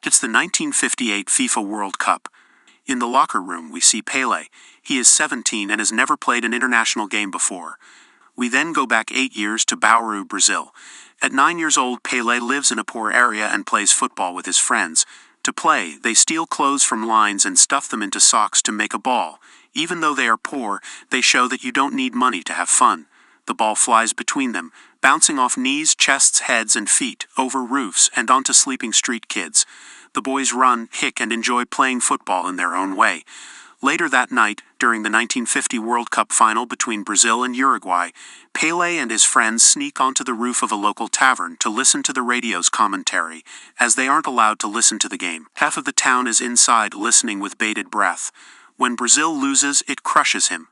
It's the 1958 FIFA World Cup. In the locker room, we see Pelé. He is 17 and has never played an international game before. We then go back 8 years to Bauru, Brazil. At 9 years old, Pelé lives in a poor area and plays football with his friends. To play, they steal clothes from lines and stuff them into socks to make a ball. Even though they are poor, they show that you don't need money to have fun. The ball flies between them, bouncing off knees, chests, heads, and feet, over roofs, and onto sleeping street kids. The boys run, kick, and enjoy playing football in their own way. Later that night, during the 1950 World Cup final between Brazil and Uruguay, Pelé and his friends sneak onto the roof of a local tavern to listen to the radio's commentary, as they aren't allowed to listen to the game. Half of the town is inside listening with bated breath. When Brazil loses, it crushes him.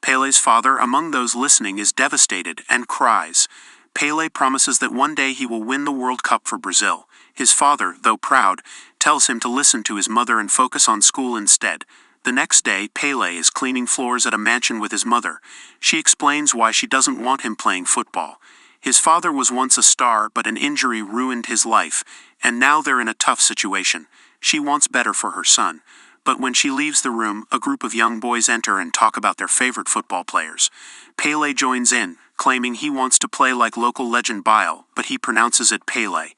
Pelé's father, among those listening, is devastated and cries. Pelé promises that one day he will win the World Cup for Brazil. His father, though proud, tells him to listen to his mother and focus on school instead. The next day, Pelé is cleaning floors at a mansion with his mother. She explains why she doesn't want him playing football. His father was once a star, but an injury ruined his life, and now they're in a tough situation. She wants better for her son. But when she leaves the room, a group of young boys enter and talk about their favorite football players. Pelé joins in, claiming he wants to play like local legend Bile, but he pronounces it Pelé.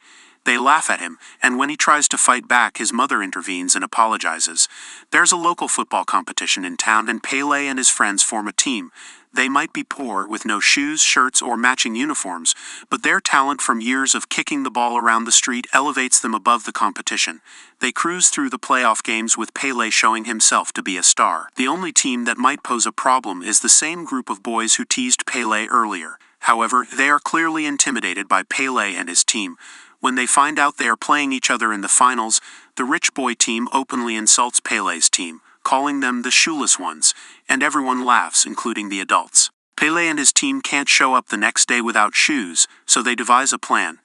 They laugh at him, and when he tries to fight back, his mother intervenes and apologizes. There's a local football competition in town, and Pelé and his friends form a team. They might be poor, with no shoes, shirts, or matching uniforms, but their talent from years of kicking the ball around the street elevates them above the competition. They cruise through the playoff games with Pelé showing himself to be a star. The only team that might pose a problem is the same group of boys who teased Pelé earlier. However, they are clearly intimidated by Pelé and his team. When they find out they are playing each other in the finals, the rich boy team openly insults Pelé's team, calling them the shoeless ones, and everyone laughs, including the adults. Pelé and his team can't show up the next day without shoes, so they devise a plan.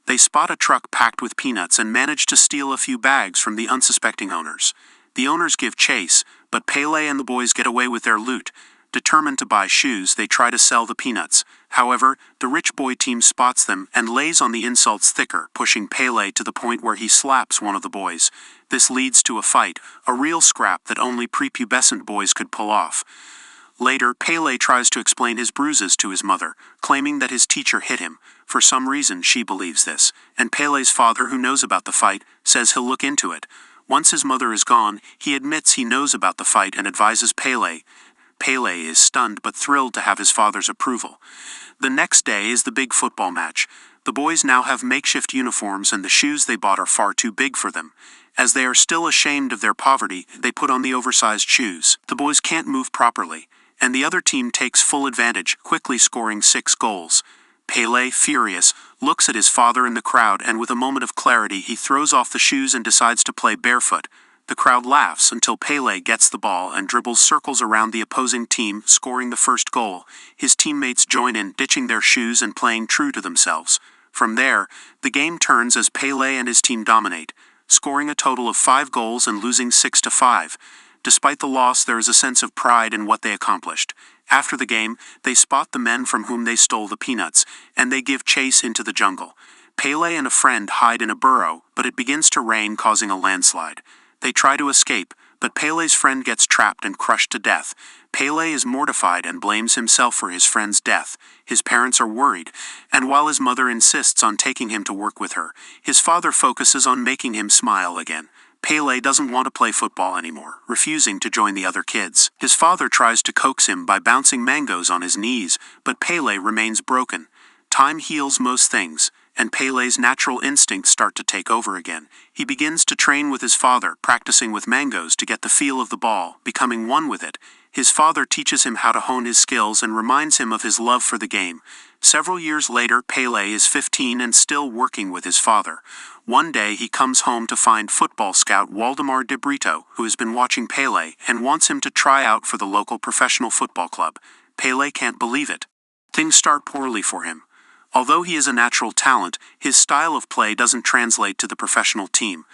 They spot a truck packed with peanuts and manage to steal a few bags from the unsuspecting owners. The owners give chase, but Pelé and the boys get away with their loot. Determined to buy shoes, they try to sell the peanuts. However, the rich boy team spots them and lays on the insults thicker, pushing Pelé to the point where he slaps one of the boys. This leads to a fight, a real scrap that only prepubescent boys could pull off. Later, Pelé tries to explain his bruises to his mother, claiming that his teacher hit him. For some reason, she believes this, and Pelé's father, who knows about the fight, says he'll look into it. Once his mother is gone, he admits he knows about the fight and advises Pelé. Pelé is stunned but thrilled to have his father's approval. The next day is the big football match. The boys now have makeshift uniforms, and the shoes they bought are far too big for them. As they are still ashamed of their poverty, they put on the oversized shoes. The boys can't move properly, and the other team takes full advantage, quickly scoring 6 goals. Pelé, furious, looks at his father in the crowd, and with a moment of clarity he throws off the shoes and decides to play barefoot. The crowd laughs until Pelé gets the ball and dribbles circles around the opposing team, scoring the first goal. His teammates join in, ditching their shoes and playing true to themselves. From there, the game turns as Pelé and his team dominate, scoring a total of 5 goals and losing 6-5. Despite the loss, there is a sense of pride in what they accomplished. After the game, they spot the men from whom they stole the peanuts, and they give chase into the jungle. Pelé and a friend hide in a burrow, but it begins to rain, causing a landslide. They try to escape, but Pelé's friend gets trapped and crushed to death. Pelé is mortified and blames himself for his friend's death. His parents are worried, and while his mother insists on taking him to work with her, his father focuses on making him smile again. Pelé doesn't want to play football anymore, refusing to join the other kids. His father tries to coax him by bouncing mangoes on his knees, but Pelé remains broken. Time heals most things, and Pelé's natural instincts start to take over again. He begins to train with his father, practicing with mangoes to get the feel of the ball, becoming one with it. His father teaches him how to hone his skills and reminds him of his love for the game. Several years later, Pelé is 15 and still working with his father. One day he comes home to find football scout Waldemar de Brito, who has been watching Pelé and wants him to try out for the local professional football club. Pelé can't believe it. Things start poorly for him. Although he is a natural talent, his style of play doesn't translate to the professional team.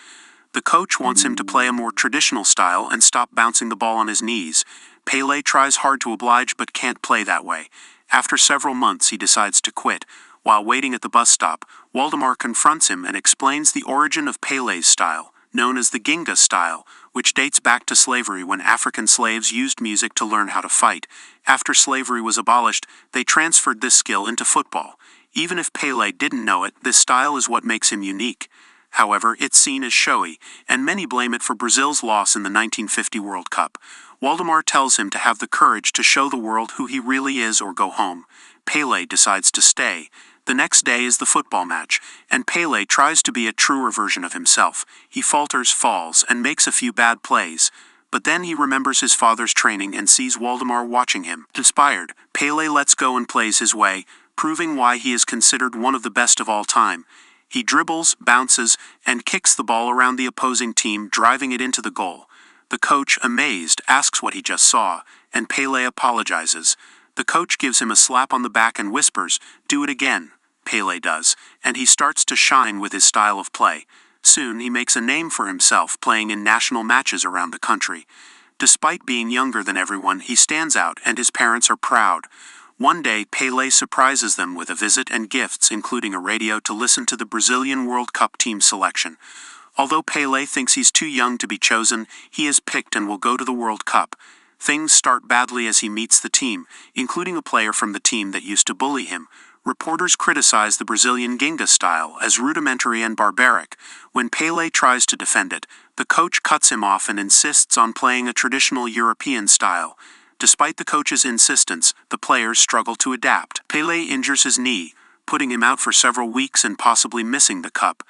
The coach wants him to play a more traditional style and stop bouncing the ball on his knees. Pelé tries hard to oblige but can't play that way. After several months, he decides to quit. While waiting at the bus stop, Waldemar confronts him and explains the origin of Pelé's style. known as the Ginga style, which dates back to slavery when African slaves used music to learn how to fight. After slavery was abolished, they transferred this skill into football. Even if Pelé didn't know it, this style is what makes him unique. However, it's seen as showy, and many blame it for Brazil's loss in the 1950 World Cup. Waldemar tells him to have the courage to show the world who he really is or go home. Pelé decides to stay. The next day is the football match, and Pelé tries to be a truer version of himself. He falters, falls, and makes a few bad plays. But then he remembers his father's training and sees Waldemar watching him. Inspired, Pelé lets go and plays his way, proving why he is considered one of the best of all time. He dribbles, bounces, and kicks the ball around the opposing team, driving it into the goal. The coach, amazed, asks what he just saw, and Pelé apologizes. The coach gives him a slap on the back and whispers, "Do it again." Pelé does, and he starts to shine with his style of play. Soon he makes a name for himself, playing in national matches around the country. Despite being younger than everyone, he stands out, and his parents are proud. One day, Pelé surprises them with a visit and gifts, including a radio to listen to the Brazilian World Cup team selection. Although Pelé thinks he's too young to be chosen, he is picked and will go to the World Cup. Things start badly as he meets the team, including a player from the team that used to bully him. Reporters criticize the Brazilian Ginga style as rudimentary and barbaric. When Pelé tries to defend it, the coach cuts him off and insists on playing a traditional European style. Despite the coach's insistence, the players struggle to adapt. Pelé injures his knee, putting him out for several weeks and possibly missing the cup.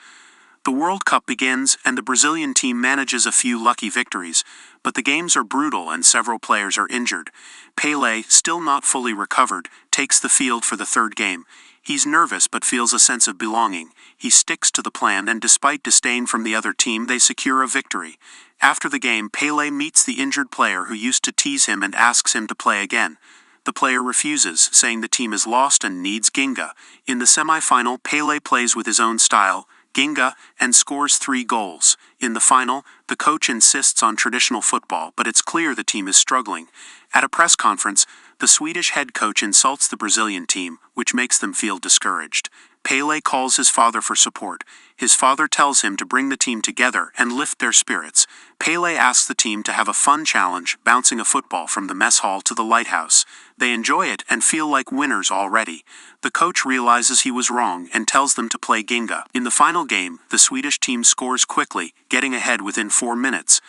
The World Cup begins, and the Brazilian team manages a few lucky victories, but the games are brutal and several players are injured. Pelé, still not fully recovered, takes the field for the third game. He's nervous but feels a sense of belonging. He sticks to the plan, and despite disdain from the other team, they secure a victory. After the game, Pelé meets the injured player who used to tease him and asks him to play again. The player refuses, saying the team is lost and needs Ginga. In the semi-final, Pelé plays with his own style, Ginga, and scores 3 goals. In the final, the coach insists on traditional football, but it's clear the team is struggling. At a press conference, the Swedish head coach insults the Brazilian team, which makes them feel discouraged. Pelé calls his father for support. His father tells him to bring the team together and lift their spirits. Pelé asks the team to have a fun challenge, bouncing a football from the mess hall to the lighthouse. They enjoy it and feel like winners already. The coach realizes he was wrong and tells them to play Ginga. In the final game, the Swedish team scores quickly, getting ahead within 4 minutes.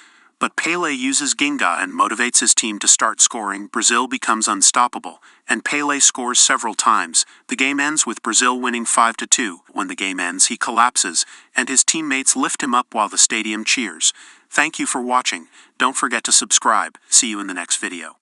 But Pelé uses Ginga and motivates his team to start scoring. Brazil becomes unstoppable, and Pelé scores several times. The game ends with Brazil winning 5-2. When the game ends, he collapses, and his teammates lift him up while the stadium cheers. Thank you for watching. Don't forget to subscribe. See you in the next video.